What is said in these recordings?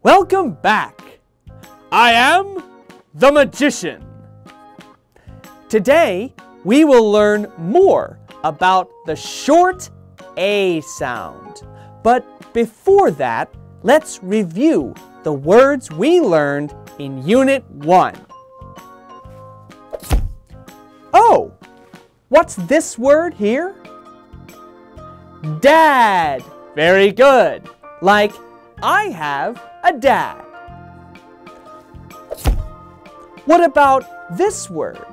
Welcome back. I am the magician. Today, we will learn more about the short A sound. But before that, let's review the words we learned in Unit 1. Oh, what's this word here? Dad. Very good. Like, I have a dad. What about this word?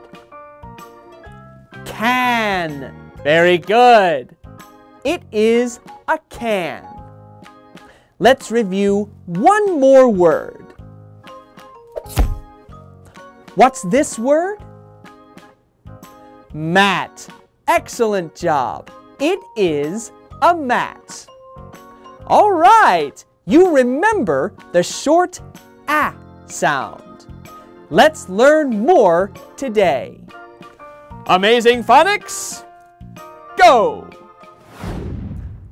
Can. Very good. It is a can. Let's review one more word. What's this word? Mat. Excellent job. It is a mat. All right, you remember the short A sound. Let's learn more today. Amazing phonics, go!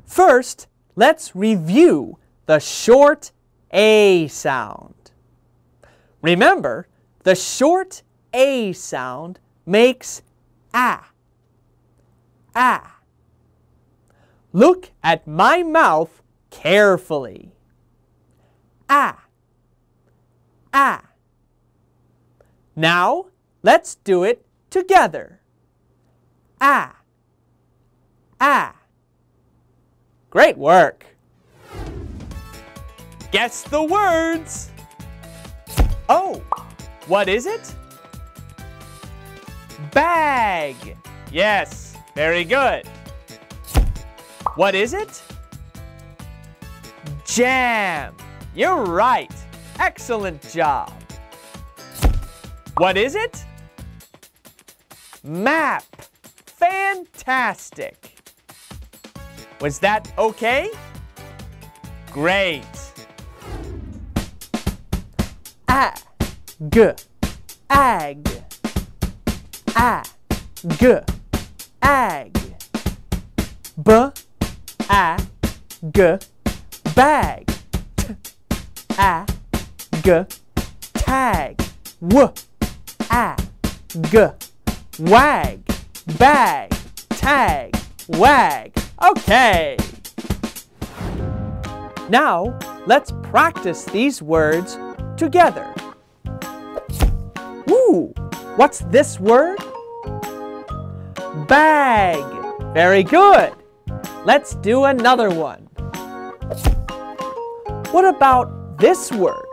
First, let's review the short A sound. Remember, the short A sound makes A. A. Look at my mouth carefully. A. A. Now, let's do it together. A. A. Great work. Guess the words. Oh, what is it? Bag. Yes, very good. What is it? Jam. You're right. Excellent job. What is it? Map. Fantastic. Was that okay? Great. Ag. Ag. Ag. Ag. B-A-G. Bag. T-A-G. Tag. W-A-G. Wag. Bag. Tag. Wag. Okay. Now, let's practice these words together. Ooh, what's this word? Bag. Very good. Let's do another one. What about this word?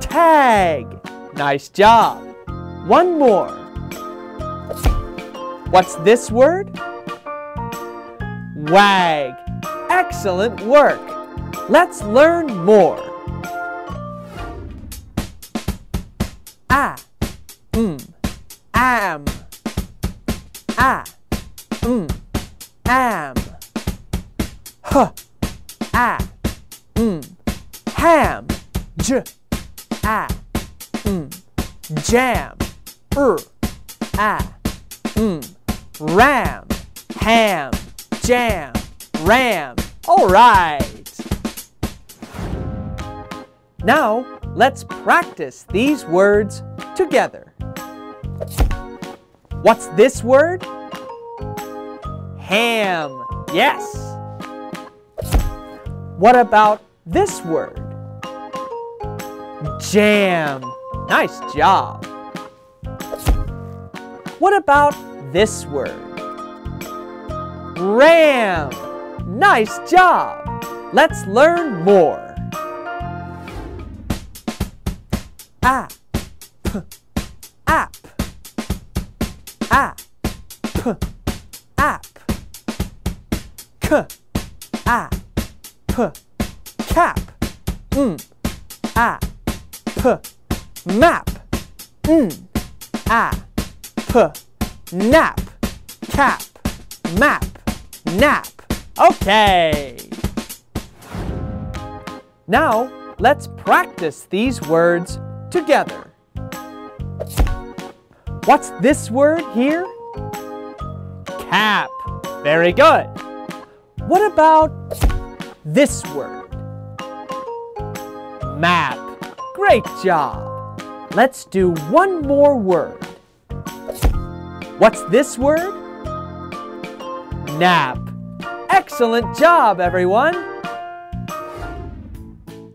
Tag. Nice job. One more. What's this word? Wag. Excellent work. Let's learn more. Am. Am. Am. Ham. Jam. Ram. Ham. Jam. Ram. All right. Now, let's practice these words together. What's this word? Ham. Yes. What about this word? Jam. Nice job. What about this word? Ram. Nice job. Let's learn more. App. App. App. App. K. App. Cap. App. Map. App. Nap. Cap. Map. Nap. Okay. Now, let's practice these words together. What's this word here? Tap. Very good. What about this word? Map. Great job. Let's do one more word. What's this word? Nap. Excellent job, everyone.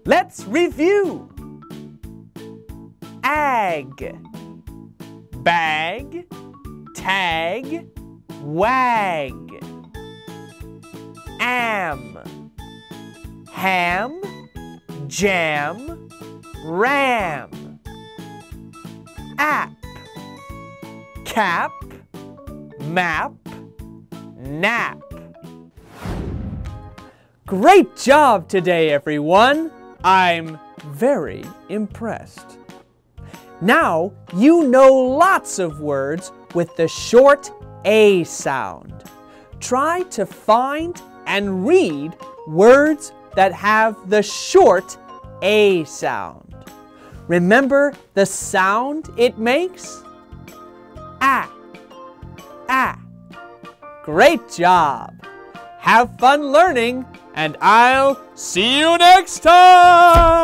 Let's review. Ag. Bag. Tag. Wag. Am. Ham. Jam. Ram. App. Cap. Map. Nap. Great job today, everyone. I'm very impressed. Now you know lots of words with the short A sound. Try to find and read words that have the short A sound. Remember the sound it makes? Ah, ah. Great job. Have fun learning, and I'll see you next time!